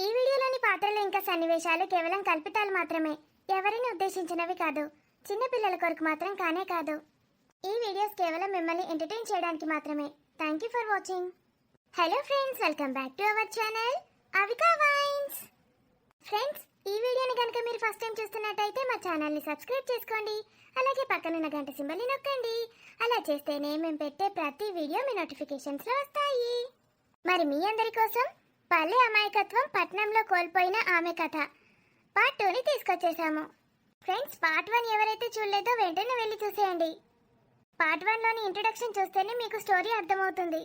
ఈ వీడియోలోని పాత్రలు ఇంకా సన్నివేశాలు కేవలం కల్పితాలు మాత్రమే, ఎవరిని ఉద్దేశించినవి కాదు. చిన్న పిల్లల కొరకు మాత్రం కానే కాదు. ఈ వీడియోస్ కేవలం మిమ్మల్ని ఎంటర్టైన్ చేయడానికి మాత్రమే. Thank you for watching. Hello friends, welcome back to our channel Avika wines. Friends, ఈ వీడియోని కనుక మీరు ఫస్ట్ టైం చూస్తున్నట్టయితే మా ఛానల్ని సబ్స్క్రైబ్ చేసుకోండి. అలాగే పక్కనున్న గంట సింబల్ని నొక్కండి. అలా చేస్తేనే మేము పెట్టే ప్రతి వీడియో మీ నోటిఫికేషన్స్లో వస్తాయి. మరి మీ అందరి కోసం పల్లె అమాయకత్వం పట్నంలో కోల్పోయిన ఆమె కథ పార్ట్ 2ని తీసుకొచ్చేసాము. ఫ్రెండ్స్, పార్ట్ 1 ఎవరైతే చూడలేదో వెంటనే వెళ్ళి చూసేయండి. పార్ట్ 1లోని ఇంట్రొడక్షన్ చూస్తేనే మీకు స్టోరీ అర్థమవుతుంది.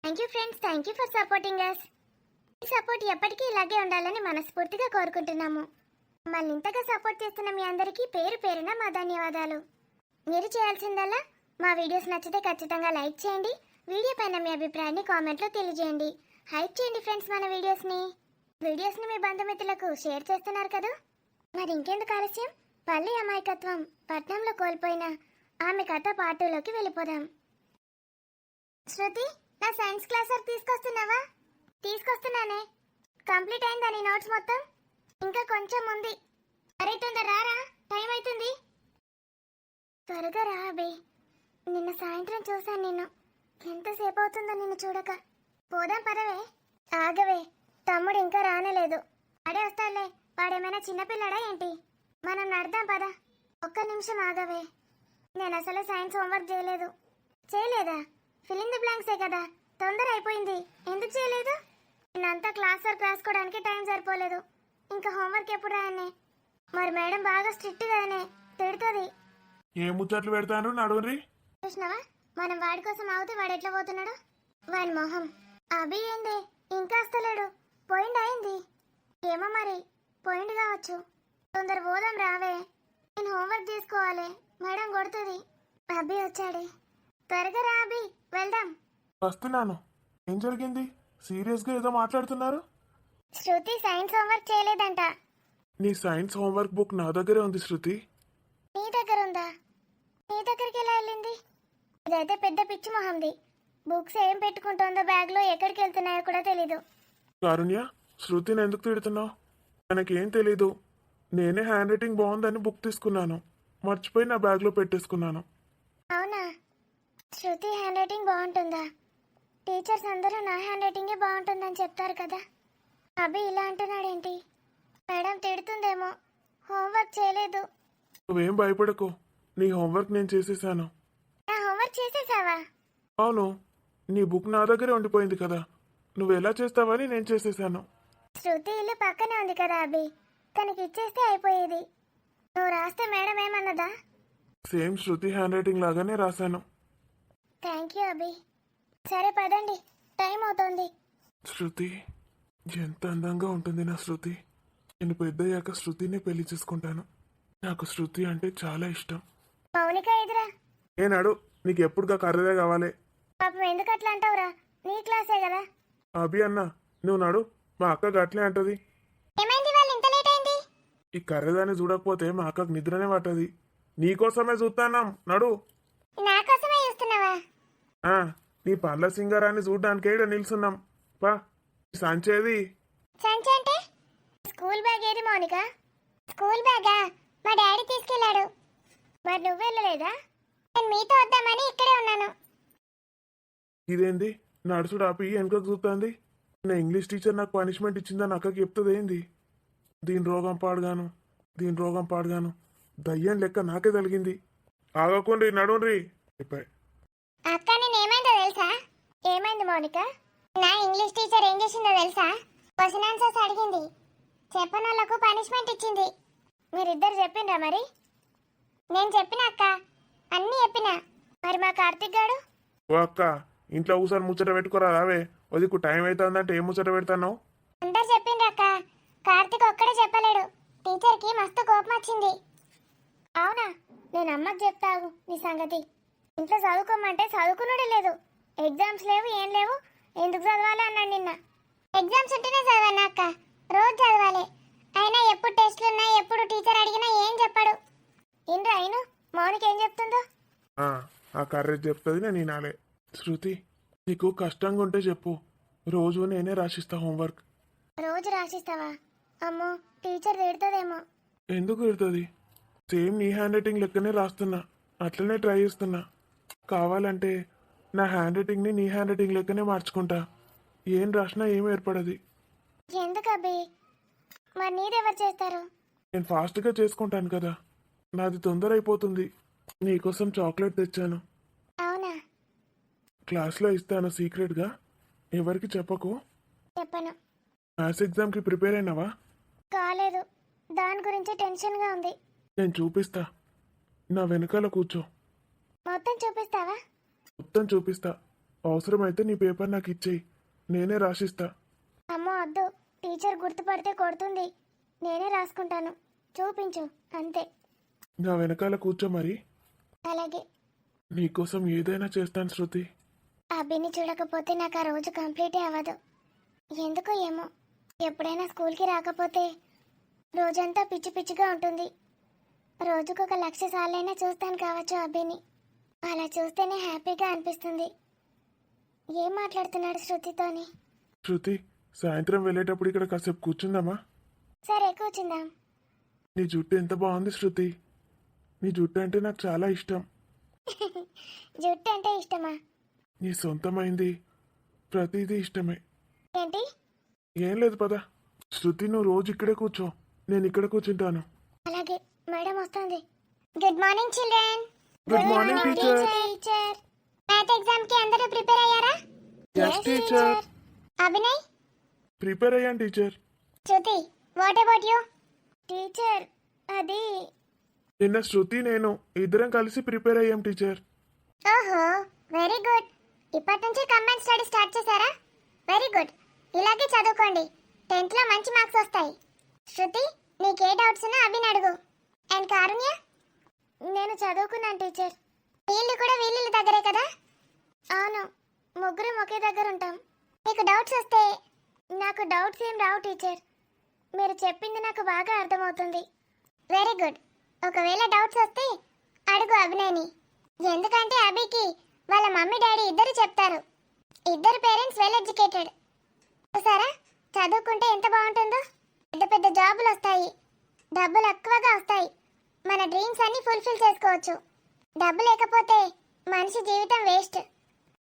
Thank you friends, thank you for supporting us. ఈ సపోర్ట్ ఎప్పటికీ ఇలాగే ఉండాలని మనస్ఫూర్తిగా కోరుకుంటున్నాము. మమ్మల్ని ఇంతగా సపోర్ట్ చేస్తున్న మీ అందరికీ పేరు పేరున మా ధన్యవాదాలు. మీరు చేయాల్సిందల్లా మా వీడియోస్ నచ్చితే ఖచ్చితంగా లైక్ చేయండి. వీడియో పైన మీ అభిప్రాయాన్ని కామెంట్లో తెలియజేయండి. హైప్ చేయండి ఫ్రెండ్స్. మన వీడియోస్ని మీ బంధుమిత్రులకు షేర్ చేస్తున్నారు కదా. మరి ఇంకెందుకు ఆలస్యం, పల్లె అమాయకత్వం పట్నంలో కోల్పోయిన ఆమె కథ పార్ట్ 2లోకి వెళ్ళిపోదాం. శృతి, నా సైన్స్ క్లాస్ వర్క్ తీసుకొస్తున్నావా? తీసుకొస్తున్నానే. కంప్లీట్ అయిందా నీ నోట్స్ మొత్తం? ఇంకా కొంచెం ఉంది. అరే తొందర రారా, టైం అవుతుంది. త్వరగా రా అభి. నిన్న సాయంత్రం చూశాను నిన్ను. ఎంతసేపు అవుతుందో నిన్ను చూడక. పోదాం పదవే. ఆగవే, తమ్ముడు ఇంకా రానేలేదు. వాడే వస్తాడులే. వాడేమైనా చిన్నపిల్లడా ఏంటి? మనం నడదాం పద. ఒక్క నిమిషం ఆగవే. నేను అసలు సైన్స్ హోంవర్క్ చేయలేదు. చేయలేదా? ఫిల్ ఇన్ ది బ్లాంక్సే కదా, తొందర అయిపోయింది. ఎందుకు చేయలేదు? నిన్నంతా క్లాస్ వర్క్ రాసుకోవడానికి టైం సరిపోలేదు. ఇంకా హోంవర్క్ ఎప్పుడు రాయనే? మరి మేడం బాగా స్ట్రిక్ట్ కదనే, తిడుతుంది. ఏ ముచ్చట్లు పెడతాను నడువురి. చూసినావా, మనం వాడి కోసం ఆగితే వాడు ఎట్లా పోతున్నాడు? వాడి మొహం. అభి ఏంది ఇంకా వస్తలేడు? పోయిండు అయింది. ఏమో మరి, పోయిండు కావచ్చు. తొందర పోదాం రావే. నేను హోంవర్క్ చేసుకోవాలి, మేడం కొడుతుంది. అభి వచ్చాడే, త్వరగా రా అభి, వెళ్దాం. వస్తున్నాను. ఏం జరిగింది? సీరియస్గా ఏదో మాట్లాడుతున్నారు. శృతి సైన్స్ హోంవర్క్ చేయలేదంట. నీ సైన్స్ హోంవర్క్ బుక్ నా దగ్గరే ఉంది శృతి. నీ దగ్గర ఉందా? నీ దగ్గరికి ఎలా వెళ్ళింది? ఇదైతే పెద్ద పిచ్చి మొహంది. బుక్స్ ఏం పెట్టుకుంటుందో బ్యాగ్లో, ఎక్కడికి వెళ్తున్నాయో కూడా తెలీదు. కారుణ్య, శృతిని ఎందుకు తిడుతున్నావు? మనకేం తెలీదు. నేనే హ్యాండ్ రైటింగ్ బాగుందని బుక్ తీసుకున్నాను, మర్చిపోయి నా బ్యాగ్లో పెట్టేసుకున్నాను. అవునా? శృతి హ్యాండ్ రైటింగ్ బాగుంటుందా? టీచర్స్ అందరూ నా హ్యాండ్ రైటింగే బాగుంటుందని చెప్తారు కదా. అభి ఇలా అంటున్నాడేంటి? మేడం తిడుతుందేమో. హోంవర్క్ చేయలేదు. నువ్వేం భయపడకు, నీ హోంవర్క్ నేను చేసేసాను. నా హోంవర్క్ చేసేసావా? అవును, నీ బుక్ నా దగ్గరే ఉండిపోయింది కదా, నువ్వు ఎలా చేస్తావని నేను చేసేసాను. శృతి ఇల్లు పక్కనే ఉంది కదా అభి, తనకి ఇచ్చేస్తే అయిపోయేది. నువ్వు రాస్తే మేడం ఏమన్నదా? సేమ్ శృతి హ్యాండ్ రైటింగ్ లాగానే రాశాను. థ్యాంక్ యూ అభి. సరే పదండి, టైం అవుతోంది. శృతి ఎంత అందంగా ఉంటుంది నా శృతి. నేను పెద్దయ్యాక శృతిని పెళ్లి చేసుకుంటాను. నాకు శృతి అంటే చాలా ఇష్టం. మౌనిక ఎదురా. ఏనాడు నీకు ఎప్పుడుగా కర్రదే కావాలి? పాపం ఎందుకు అట్లా అంటావురా? నీ క్లాసే కదా. అభి అన్న, నువ్వు నాడు, మా అక్క గట్లే అంటది. ఏమైంది, వాళ్ళు ఇంత లేట్ అయింది? ఈ కర్రదాన్ని చూడకపోతే మా అక్కకు నిద్రనే పట్టది. నీకోసమే చూస్తాన్నాం, నడు. నా కోసమే చూస్తున్నావా? నీ పండ్ల సింగారాన్ని చూడడానికి ఈడ నిల్చున్నాం. పా, సంచేది. సంచి అంటే? స్కూల్ బ్యాగ్ ఏది మౌనిక? స్కూల్ బ్యాగా? మా డాడీ తీసుకెళ్ళాడు. మరి నువ్వు వెళ్ళలేదా? నేను మీతో వద్దామని ఇక్కడే ఉన్నాను. ఇదేంది నడుచుడు ఆపి వెనకకు చూస్తుంది? నా ఇంగ్లీష్ టీచర్ నాకు పనిష్మెంట్ ఇచ్చిందని అక్కకి చెప్తుంది ఏంది? దీని రోగం పాడుగాను దయ్యం లెక్క నాకే తగిలింది. ఆగకుండ్రి, నడుండ్రి. అక్క, నేను ఏమైందో తెలుసా? ఏమైంది మౌనిక? నా ఇంగ్లీష్ టీచర్ ఏం చేసిందో తెలుసా? క్వశ్చన్ ఆన్సర్స్ అడిగింది, చెప్పని వాళ్ళకు పనిష్మెంట్ ఇచ్చింది. మీరిద్దరు చెప్పిండ్రా మరి? నేను చెప్పిన అక్క, అన్నీ చెప్పినా. మరి మా కార్తిక్ గాడు? ఓ అక్క, ఇంట్లో కూర్చొని ముచ్చట పెట్టుకోరా రావే. వదికు టైం అవుతుందంటే ఏం ముచ్చట పెడతాను? అందరు చెప్పిండ్రక్క, కార్తిక్ ఒక్కడే చెప్పలేడు. టీచర్కి మస్తు కోపం వచ్చింది. అవునా? నేను అమ్మకి చెప్తావు నీ సంగతి. ఇంట్లో చదువుకోమంటే చదువుకున్నాడే లేదు. ఎగ్జామ్స్ లేవు, ఏం లేవు, ఎందుకు చదవాలి అన్నాడు నిన్న. ఎగ్జామ్స్ ఉంటేనే చదవన్నా అక్క, రోజు చదవాలి. అయినా ఎప్పుడు టెస్ట్లు ఉన్నాయి, ఎప్పుడు టీచర్ అడిగినా ఏం చెప్పాడు. ఇంద్ర అయిను మౌనికి ఏం చెప్తుందో? ఆ కర్రేజ్ చెప్తుంది, నేను వినాలే. శృతి, నీకు కష్టంగా ఉంటే చెప్పు, రోజు నేనే రాసిస్తా హోంవర్క్. రోజు రోజు రాసిస్తావా? అమ్మో, టీచర్ తిడుతుందేమో. ఎందుకు పెడుతుంది? సేమ్ నీ హ్యాండ్ రైటింగ్ లెక్కనే రాస్తున్నా, అట్లనే ట్రై చేస్తున్నా. కావాలంటే నా హ్యాండ్ రైటింగ్ని నీ హ్యాండ్ రైటింగ్ లెక్కనే మార్చుకుంటా. ఏం రాసినా ఏం ఏర్పడది. ఎందుకు అబ్బి? మరి నీదెవరు చేస్తారు? నేను ఫాస్ట్గా చేసుకుంటాను కదా, నాది తొందర అయిపోతుంది. నీకోసం చాక్లెట్ తెచ్చాను. అవునా? క్లాస్లో ఇస్తాను సీక్రెట్గా, ఎవరికి చెప్పకు. చెప్పను. మ్యాథ్స్ ఎగ్జామ్కి ప్రిపేర్ అయినావా? కాలేదు, దాని గురించి టెన్షన్గా ఉంది. నేను చూపిస్తా, నా వెనకాల కూర్చో. మొత్తం చూపిస్తావా? మొత్తం చూపిస్తా. అవసరమైతే నీ పేపర్ నాకు ఇచ్చేయి, నేనే రాసిస్తా. అమ్మో వద్దు, టీచర్ గుర్తుపడితే కొడుతుంది. నేనే రాసుకుంటాను, చూపించు అంతే. నా వెనకాల కూర్చో మరి. అలాగే. నీకోసం ఏదైనా చేస్తాను శృతి. అబ్బిని చూడకపోతే నాకు ఆ రోజు కంప్లీటే అవ్వదు. ఎందుకో ఏమో, ఎప్పుడైనా స్కూల్కి రాకపోతే రోజంతా పిచ్చి పిచ్చిగా ఉంటుంది. రోజుకొక 1,00,000 సార్లైనా చూస్తాను కావచ్చు అబ్బిని. అలా చూస్తేనే హ్యాపీగా అనిపిస్తుంది. ఏం మాట్లాడుతున్నాడు శృతితోని? శృతి, సాయంత్రం వెళ్ళేటప్పుడు ఇక్కడ కాసేపు కూర్చుందామా? సరే కూర్చుందాం. నీ జుట్టు ఎంత బాగుంది శృతి. నీ జుట్టు అంటే నాకు చాలా ఇష్టం. జుట్టు అంటే ఇష్టమా? నీ సొంతమైంది ప్రతిదీ ఇష్టమే. ఏంటి? ఏం లేదు పద. శృతి, నువ్వు రోజు ఇక్కడే కూర్చో, నేను ఇక్కడ కూర్చుంటాను. అలాగే. మేడం వస్తుంది. Good morning children. Good morning, teacher. Teacher. Math exam కి అందరూ ప్రిపేర్ అయ్యారా? Yes, teacher. అభినయ్, ప్రిపేర్ అయ్యాను teacher. Shruti, what about you? Teacher, అది. నిన్న శృతి నేను ఇద్దరం కలిసి ప్రిపేర్ అయ్యాం టీచర్. ఓహో, వెరీ గుడ్. ఇప్పటి నుంచి కంబైన్ స్టడీ స్టార్ట్ చేశారా? Very good. ఇలాగే చదువుకోండి, 10th లో మంచి మార్క్స్ వస్తాయి. శృతి, నీకే డౌట్స్ ఉన్నా అభిని అడుగు. అండ్ కారుణ్య? నేను చదువుకున్నాను టీచర్. వీళ్ళు కూడా వీళ్ళ దగ్గరే కదా? అవును, ముగ్గురం ఒకే దగ్గర ఉంటాం. మీకు డౌట్స్ వస్తే? నాకు డౌట్స్ ఏం రావు టీచర్, మీరు చెప్పింది నాకు బాగా అర్థమవుతుంది. Very good. ఒకవేళ డౌట్స్ వస్తే అడుగు అభినయ్ని. ఎందుకంటే అభికి వాళ్ళ మమ్మీ డాడీ ఇద్దరు చెప్తారు. ఇద్దరు పేరెంట్స్ వెల్ ఎడ్యుకేటెడ్. చూసారా చదువుకుంటే ఎంత బాగుంటుందో? పెద్ద పెద్ద జాబులు వస్తాయి, డబ్బులు ఎక్కువగా వస్తాయి, మన డ్రీమ్స్ అన్ని ఫుల్ఫిల్ చేసుకోవచ్చు. డబ్బు లేకపోతే మనిషి జీవితం వేస్ట్.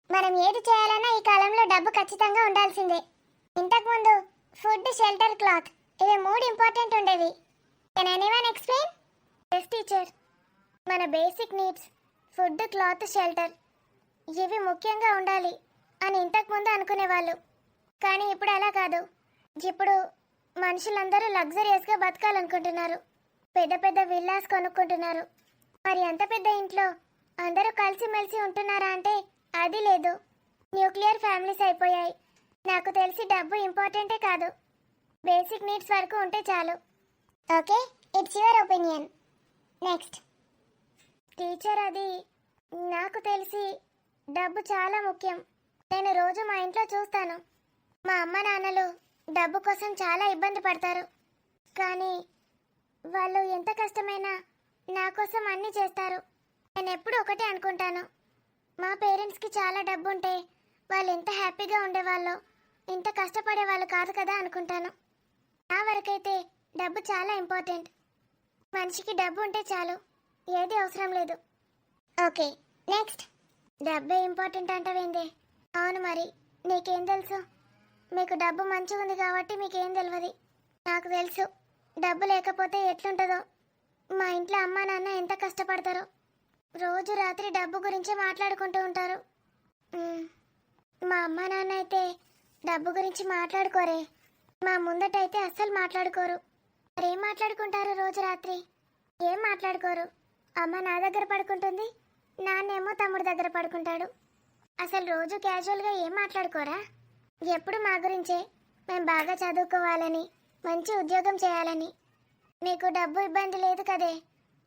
మనం ఏది చేయాలన్నా ఈ కాలంలో డబ్బు ఖచ్చితంగా ఉండాల్సిందే. ఇంతకుముందు ఫుడ్, షెల్టర్, క్లాత్ ఇవి 3 ఇంపార్టెంట్ ఉండేవి. Can anyone explain? Yes teacher. మన basic needs food, cloth, shelter ఇవి ముఖ్యంగా ఉండాలి అని ఇంతకుముందు అనుకునేవాళ్ళు. కానీ ఇప్పుడు అలా కాదు. ఇప్పుడు మనుషులందరూ లగ్జరియస్గా బతకాలనుకుంటున్నారు. పెద్ద పెద్ద విల్లాస్ కొనుక్కుంటున్నారు. మరి అంత పెద్ద ఇంట్లో అందరూ కలిసిమెలిసి ఉంటున్నారా అంటే అది లేదు. న్యూక్లియర్ ఫ్యామిలీస్ అయిపోయాయి. నాకు తెలిసి డబ్బు ఇంపార్టెంటే కాదు, బేసిక్ నీడ్స్ వరకు ఉంటే చాలు. Okay, it's your opinion. Next. Teacher, అది నాకు తెలిసి డబ్బు చాలా ముఖ్యం. నేను రోజు మా ఇంట్లో చూస్తాను, మా అమ్మ నాన్నలు డబ్బు కోసం చాలా ఇబ్బంది పడతారు. కానీ వాళ్ళు ఎంత కష్టమైనా నా కోసం అన్నీ చేస్తారు. నేను ఎప్పుడు ఒకటే అనుకుంటాను, మా పేరెంట్స్కి చాలా డబ్బు ఉంటే వాళ్ళు ఎంత హ్యాపీగా ఉండేవాళ్ళో, ఇంత కష్టపడేవాళ్ళు కాదు కదా అనుకుంటాను. నా వరకైతే డబ్బు చాలా ఇంపార్టెంట్. మనిషికి డబ్బు ఉంటే చాలు, ఏది అవసరం లేదు. Okay, next. డబ్బే ఇంపార్టెంట్ అంటావేందే? అవును, మరి నీకేం తెలుసు? మీకు డబ్బు మంచిగా ఉంది కాబట్టి మీకేం తెలియదు. నాకు తెలుసు డబ్బు లేకపోతే ఎట్లుంటుందో. మా ఇంట్లో అమ్మా నాన్న ఎంత కష్టపడతారో. రోజు రాత్రి డబ్బు గురించే మాట్లాడుకుంటూ ఉంటారు. మా అమ్మా నాన్న అయితే డబ్బు గురించి మాట్లాడుకోరే. మా ముందటైతే అస్సలు మాట్లాడుకోరు. మరేం మాట్లాడుకుంటారు రోజు రాత్రి? ఏం మాట్లాడుకోరు. అమ్మ నా దగ్గర పడుకుంటుంది, నాన్నేమో తమ్ముడు దగ్గర పడుకుంటాడు. అసలు రోజు క్యాజువల్గా ఏం మాట్లాడుకోరా? ఎప్పుడు మా గురించే, మేము బాగా చదువుకోవాలని, మంచి ఉద్యోగం చేయాలని. మీకు డబ్బు ఇబ్బంది లేదు కదే,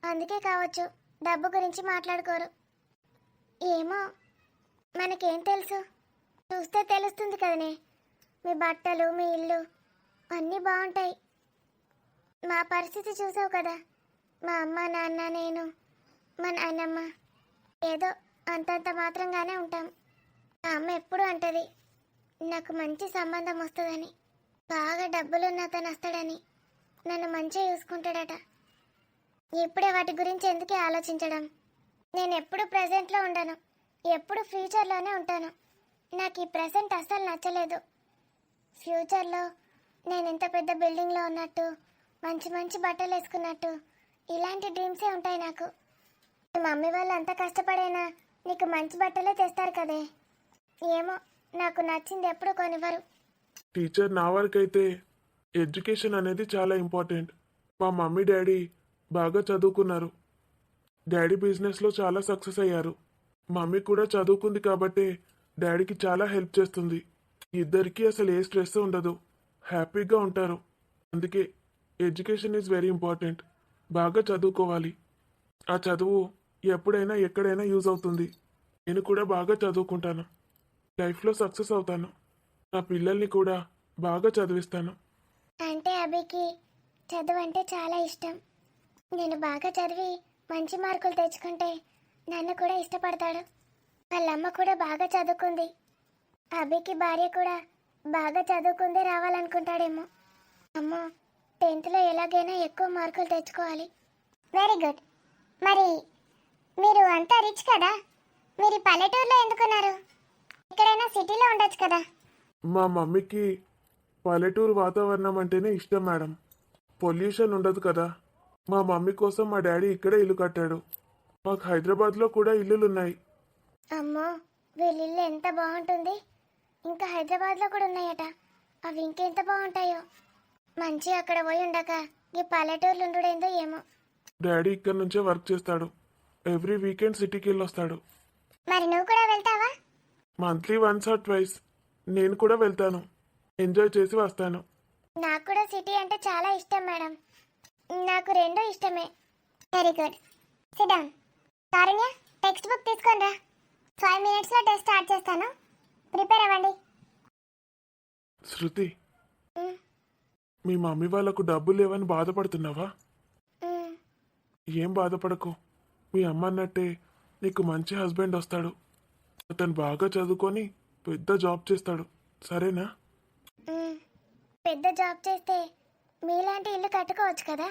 అందుకే కావచ్చు డబ్బు గురించి మాట్లాడుకోరు. ఏమో, మనకేం తెలుసు? చూస్తే తెలుస్తుంది కదనే. మీ బట్టలు, మీ ఇల్లు అన్నీ బాగుంటాయి. మా పరిస్థితి చూసావు కదా. మా అమ్మ, నాన్న, నేను, మా నాన్నమ్మ ఏదో అంతంత మాత్రంగానే ఉంటాం. మా అమ్మ ఎప్పుడు అంటది నాకు మంచి సంబంధం వస్తుందని. బాగా డబ్బులున్న అతను వస్తాడని, నన్ను మంచిగా చూసుకుంటాడట. ఇప్పుడే వాటి గురించి ఎందుకే ఆలోచించడం? నేను ఎప్పుడు ప్రెజెంట్లో ఉండను, ఎప్పుడు ఫ్యూచర్లోనే ఉంటాను. నాకు ఈ ప్రెజెంట్ అస్సలు నచ్చలేదు. ఫ్యూచర్లో నేను ఇంత పెద్ద బిల్డింగ్లో ఉన్నట్టు, మంచి మంచి బట్టలు వేసుకున్నట్టు, ఇలాంటి డ్రీమ్సే ఉంటాయి నాకు. మీ మమ్మీ వాళ్ళు అంత కష్టపడైనా నీకు మంచి బట్టలే తెస్తారు కదే. ఏమో, నాకు నచ్చింది ఎప్పుడు కొనివ్వరు. టీచర్, నా వరకైతే ఎడ్యుకేషన్ అనేది చాలా ఇంపార్టెంట్. మా మమ్మీ డాడీ బాగా చదువుకున్నారు. డాడీ బిజినెస్లో చాలా సక్సెస్ అయ్యారు. మమ్మీ కూడా చదువుకుంది కాబట్టి డాడీకి చాలా హెల్ప్ చేస్తుంది. ఇద్దరికీ అసలు ఏ స్ట్రెస్ ఉండదు, హ్యాపీగా ఉంటారు. అందుకే ఎడ్యుకేషన్ ఈజ్ వెరీ ఇంపార్టెంట్. బాగా చదువుకోవాలి. ఆ చదువు ఎప్పుడైనా ఎక్కడైనా యూజ్ అవుతుంది. నేను కూడా బాగా చదువుకుంటాను, లైఫ్లో సక్సెస్ అవుతాను. నా పిల్లల్ని కూడా బాగా చదివిస్తాను. అంటే అభికి చదువు అంటే చాలా ఇష్టం. నేను బాగా చదివి మంచి మార్కులు తెచ్చుకుంటే నన్ను కూడా ఇష్టపడతాడు. వాళ్ళమ్మ కూడా బాగా చదువుకుంది. అభికి భార్య కూడా బాగా చదువుకుందే రావాలనుకుంటాడేమో. అమ్మో, 10th ఎలాగైనా ఎక్కువ మార్కులు తెచ్చుకోవాలి. Very good. మరి మీరు అంతా రిచ్ కదా, మీరు పల్లెటూరులో ఎందుకున్నారు? ఎక్కడైనా సిటీలో ఉండొచ్చు కదా. మా మమ్మీకి పల్లెటూరు వాతావరణం అంటేనే ఇష్టం మేడం. పొల్యూషన్ ఉండదు కదా. మా మమ్మీ కోసం మా డాడీ ఇక్కడే ఇల్లు కట్టాడు. మాకు హైదరాబాద్లో కూడా ఇల్లులున్నాయి. అమ్మో, వీళ్ళిల్లు ఎంత బాగుంటుంది. ఇంకా హైదరాబాద్లో కూడా ఉన్నాయట. అవి ఇంకెంత బాగుంటాయో. మంచి అక్కడ పోయి ఉండక ఈ పల్లెటూర్లు ఉండుడేందో ఏమో. డాడీ ఇక్కడ నుంచే వర్క్ చేస్తాడు. ఎవ్రీ వీకెండ్ సిటీకి వెళ్ళొస్తాడు. మరి నువ్వు కూడా వెళ్తావా? మంత్లీ వన్స్ ఆర్ ట్వైస్ నేను కూడా వెళ్తాను. ఎంజాయ్ చేసి వస్తాను. నాకు కూడా సిటీ అంటే చాలా ఇష్టం మేడం. నాకు రెండూ ఇష్టమే. Very good. Sit down. Karunya, text book తీసుకొని రా. 5 minutesలో టెస్ట్ స్టార్ట్ చేస్తాను. ప్రిపేర్ అవ్వండి. శృతి, మ్, మీ మమ్మీ వాళ్ళకు డబ్బులు లేవని బాధపడుతున్నావా? మ్. ఏం బాధపడకు. మీ అమ్మ అన్నట్టే నీకు మంచి హస్బెండ్ వస్తాడు. అతను బాగా చదువుకొని పెద్ద జాబ్ చేస్తాడు. సరేనా? పెద్ద జాబ్ చేస్తే మీలాంటి ఇల్లు కట్టుకోవచ్చు కదా.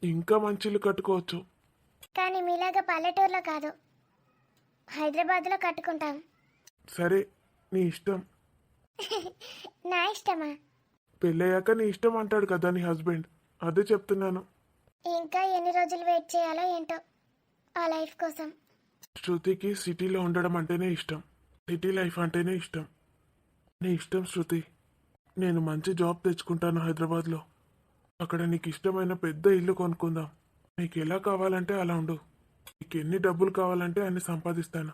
ఇంకా మంచి ఇల్లు కట్టుకోవచ్చు. కానీ మీలాగా పల్లెటూరులో కాదు, హైదరాబాద్లో కట్టుకుంటాం. సరే, నీ ఇష్టం. నా ఇష్టమా? పెళ్ళయ్యాక నీ ఇష్టం అంటాడు కదా నీ హస్బెండ్. అదే చెప్తున్నాను. ఇంకా ఎన్ని రోజులు వెయిట్ చేయాలో ఏంటో ఆ లైఫ్ కోసం. శృతికి సిటీలో ఉండడం అంటేనే ఇష్టం. సిటీ లైఫ్ అంటేనే ఇష్టం. నీ ఇష్టం శృతి. నేను మంచి జాబ్ తెచ్చుకుంటాను హైదరాబాద్లో. అక్కడ నీకు ఇష్టమైన పెద్ద ఇల్లు కొనుక్కుందాం. నీకు ఎలా కావాలంటే అలా ఉండు. నీకు ఎన్ని డబ్బులు కావాలంటే అన్ని సంపాదిస్తాను.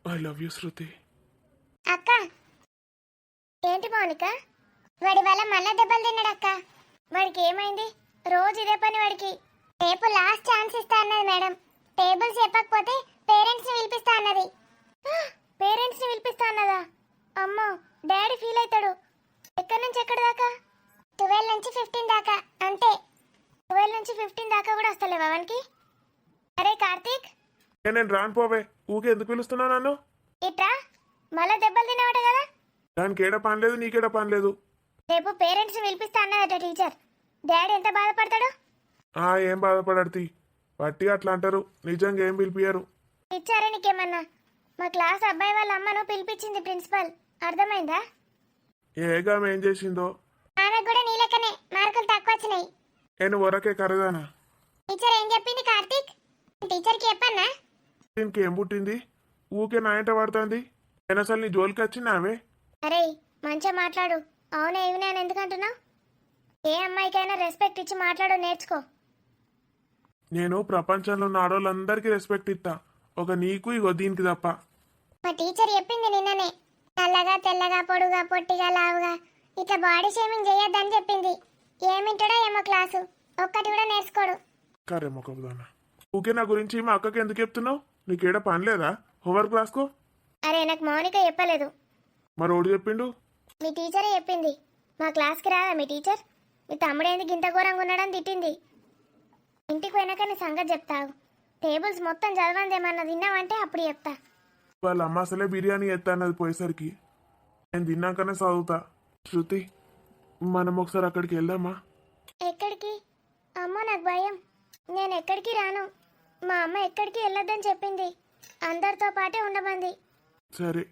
ఐ లవ్ యూ శృతి. అక్క, ఏంటి మౌనిక? వాడి వల్ల మళ్ళా దెబ్బలు తిన్నాడు అక్క. వాడికి ఏమైంది? రోజు ఇదే పని వాడికి. రేపు లాస్ట్ ఛాన్స్ ఇస్తా అన్నది మేడం. టేబుల్స్ చెప్పకపోతే పేరెంట్స్ని పిలిపిస్తా అన్నది. పేరెంట్స్ని పిలిపిస్తా అన్నదా? అమ్మో, డాడీ ఫీల్ అవుతాడు. ఎక్కడి నుంచి ఎక్కడి దాకా? 12 నుంచి 15 దాకా అంతే. 12 నుంచి 15 దాకా కూడా వస్తలేవా వానికి? అరే కార్తీక్, నేను రాను పోవే. ఊకే ఎందుకు పిలుస్తున్నావు నన్ను? ఇట్రా. మళ్ళా దెబ్బలు తినేవాడు కదా. దానికి ఏడ పని లేదు, నీకేడ పని లేదు. రేపు పేరెంట్స్ని పిలిపిస్తా అన్నదట టీచర్. డాడీ ఎంత బాధపడతాడు? ఏం బాధపడర్తి. పట్టి అట్లా అంటారు. నిజంగా ఏం పిలిపియారు. ఇచ్చారా నీకేమన్నా? మా క్లాస్ అబ్బాయి వాళ్ళ అమ్మను పిలిపించింది ప్రిన్సిపల్. అర్థమైందా? ఏగా ఏం చేసిందో. ఆమెకు కూడా నీ లెక్కనే మార్కులు తక్కువ వచ్చినాయి. నేను ఒరకే కరదానా? టీచర్ ఏం చెప్పింది కార్తీక్? టీచర్కి చెప్పన్నా? దీనికి ఏం పుట్టింది? ఊకే నా ఇంట పడుతుంది. నేను అసలు నీ జోలికి వచ్చినావే. అరే, మంచిగా మాట్లాడు. అవునే ఇవి నేను ఎందుకంటున్నావు? ఏ అమ్మాయికైనా రెస్పెక్ట్ ఇచ్చి మాట్లాడు, నేర్చుకో. నేను ప్రపంచంలో ఉన్న ఆడవాళ్ళందరికీ రెస్పెక్ట్ ఇస్తా. ఒక నీకు ఇగో దీనికి తప్ప. మా టీచర్ చెప్పింది నిన్ననే. నల్లగా తెల్లగా పొడుగా పొట్టిగా లావుగా ఇట్లా బాడీ షేమింగ్ చేయొద్దని చెప్పింది. ఏమింటాడో ఏమో క్లాసు, ఒక్కటి కూడా నేర్చుకోడు. కరే మొక్కదానా. ఊకే నా గురించి మా అక్కకి ఎందుకు చెప్తున్నావు? నీకేడ పని లేదా హోంవర్క్ క్లాస్కో? అరే, నాకు మౌనిక చెప్పలేదు. మరి ఓడి చెప్పిండు? మీ టీచరే చెప్పింది. మా క్లాస్కి రాదా మీ టీచర్? మీ తమ్ముడేంది గింత ఘోరంగా ఉన్నాడని తిట్టింది. ఇంటికి పోయినాక నీ సంగతి చెప్తావు. టేబుల్స్ మొత్తం చదవందేమన్నా తిన్నావంటే అప్పుడు చెప్తా. వాళ్ళ అమ్మ అసలే బిర్యానీ ఎత్తా అన్నది పోయేసరికి నేను తిన్నాకనే చదువుతా. శృతి, మనం ఒకసారి అక్కడికి వెళ్దామా? ఎక్కడికి? అమ్మో నాకు భయం. నేను ఎక్కడికి రాను. మా అమ్మ ఎక్కడికి వెళ్ళొద్దని చెప్పింది. అందరితో పాటే ఉండమంది. సరే.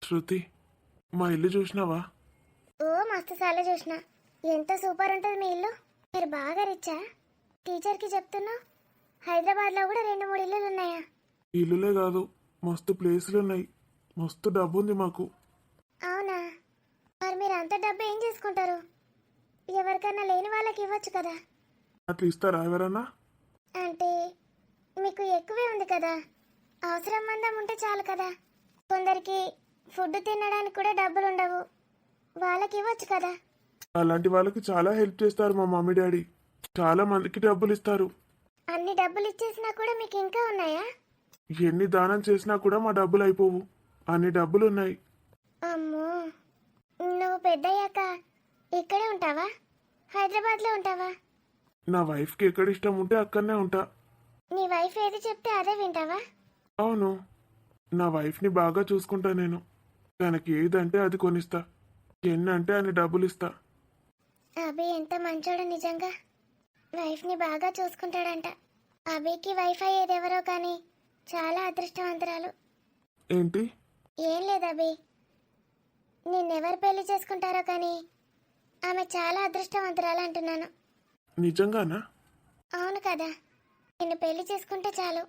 శృతి, మా ఇల్లు చూసినావా? ఓ మస్తు సార్లు చూసిన. ఎంత సూపర్ ఉంటుంది మీ ఇల్లు. మీరు బాగా రిచ్చా? టీచర్కి చెప్తున్నావు. హైదరాబాద్లో కూడా 2-3 ఇల్లులు ఉన్నాయా? ఇల్లులే కాదు, మస్తు ప్లేసులు ఉన్నాయి. మస్తు డబ్బు ఉంది మాకు. అవునా? మరి మీరు అంత డబ్బు ఏం చేసుకుంటారు? ఎవరికైనా లేని వాళ్ళకి ఇవ్వచ్చు కదా. అట్లా ఇస్తారా ఎవరన్నా? అంటే మీకు ఎక్కువే ఉంది కదా. అవసరం మందం ఉంటే చాలు కదా. కొందరికి ఫుడ్ తినడానికి కూడా డబ్బులు ఉండవు. వాళ్ళకి ఇవ్వచ్చు కదా. అలాంటి వాళ్ళకి చాలా హెల్ప్ చేస్తారు మా మమ్మీ డాడీ. చాలా మందికి డబ్బులు ఇస్తారు. అన్ని డబ్బులు ఇచ్చేసినా కూడా మీకు ఇంకా ఉన్నాయా? ఎన్ని దానం చేసినా కూడా మా డబ్బులు అయిపోవు. అన్ని డబ్బులు ఉన్నాయి. అమ్మో, నువ్వు పెద్దయ్యాక ఇక్కడే ఉంటావా, హైదరాబాద్లో ఉంటావా? నా వైఫ్కి ఎక్కడ ఇష్టం ఉంటే అక్కడనే ఉంటా. నీ వైఫ్ ఏది చెప్తే అదే వింటావా? అవును, నా వైఫ్ని బాగా చూసుకుంటా నేను. తనకి ఏదంటే అది కొనిస్తా. ఎన్ని అంటే అన్ని డబ్బులు ఇస్తా. అభి ఎంత మంచోడు నిజంగా. వైఫ్ని బాగా చూసుకుంటాడంట. అభికి వైఫ్ అయ్యేది ఎవరో కానీ చాలా అదృష్టవంతురాలు. ఏంటి? ఏం లేదు అభి, నిన్నెవరు పెళ్లి చేసుకుంటారో కానీ ఆమె చాలా అదృష్టవంతురాలు అంటున్నాను. నిజంగానా? అవును కదా. నిన్ను పెళ్లి చేసుకుంటే చాలు,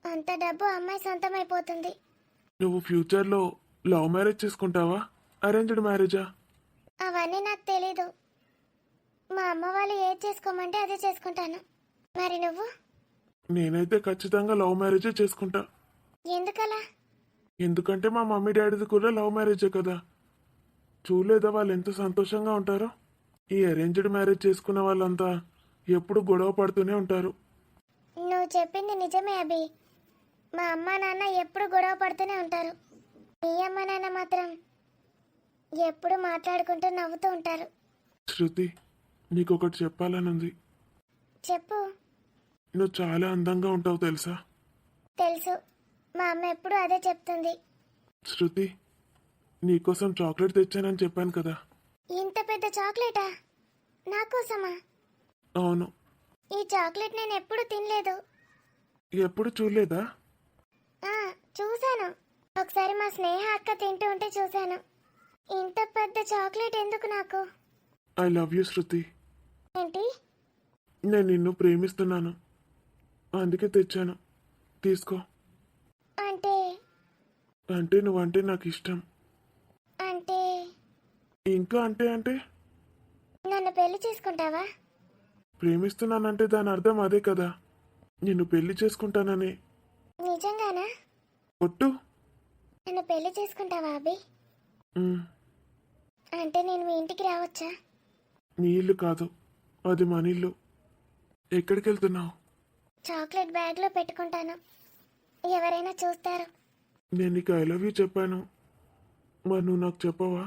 అంత డబ్బు అమ్మాయి సొంతమైపోతుంది. నువ్వు ఫ్యూచర్లో లవ్ మ్యారేజ్ చేసుకుంటావా, అరేంజ్డ్ మ్యారేజా? అవన్నీ నాకు తెలీదు. మా అమ్మ వాళ్ళు ఏది చేసుకోమంటే అదే చేసుకుంటాను. మరి నువ్వు? నేనైతే ఖచ్చితంగా లవ్ మ్యారేజే చేసుకుంటా. ఎందుకలా? ఎందుకంటే మా మమ్మీ డాడీది కూడా లవ్ మ్యారేజే కదా. చూడలేదా వాళ్ళు ఎంత సంతోషంగా ఉంటారో? ఈ అరేంజ్డ్ మ్యారేజ్ చేసుకున్న వాళ్ళంతా ఎప్పుడు గొడవ పడుతూనే ఉంటారు. నువ్వు చెప్పింది నిజమే అభి. మా అమ్మ నాన్న ఎప్పుడు గొడవ పడుతూనే ఉంటారు. మీ అమ్మ నాన్న మాత్రం ఎప్పుడు మాట్లాడుకుంటూ నవ్వుతూ ఉంటారు. శృతి, నీకొకటి చెప్పాలనుంది. చెప్పు. నువ్వు చాలా అందంగా ఉంటావు తెలుసా? తెలుసు, మా అమ్మ ఎప్పుడు అదే చెప్తుంది. శృతి, నీకోసం చాక్లెట్ తెచ్చానని చెప్పాను కదా. ఇంత పెద్ద చాక్లెటా? నా కోసమా? అవును. ఈ చాక్లెట్ నేను ఎప్పుడు తినలేదు. ఎప్పుడు చూడలేదా? చూశాను. ఒకసారి మా స్నేహ అక్క తింటూ ఉంటే చూశాను. ఇంత పెద్ద చాక్లెట్ ఎందుకు నాకు? ఐ లవ్ యూ శృతి. ఏంటి? నేను నిన్ను ప్రేమిస్తున్నాను, అందుకే తెచ్చాను. తీసుకో. అంటే అంటే నువ్వంటే నాకు ఇష్టం. అంటే ఇంకా అంటే అంటే నన్ను పెళ్లి చేసుకుంటావా? ప్రేమిస్తున్నానంటే దాని అర్థం అదే కదా. నిన్ను పెళ్లి చేసుకుంటానని. నిజంగానా? ఒట్టు. నన్ను పెళ్లి చేసుకుంటావా అభి? ఉమ్, అంటే నేను మీ ఇంటికి రావచ్చా? నీ ఇల్లు కాదు, అది మన ఇల్లు. ఎక్కడికి వెళ్తున్నావు? చాక్లెట్ బ్యాగ్లో పెట్టుకుంటాను, ఎవరైనా చూస్తారు. నేను నీకు ఐ లవ్ యూ చెప్పాను, మరి నువ్వు నాకు చెప్పవా?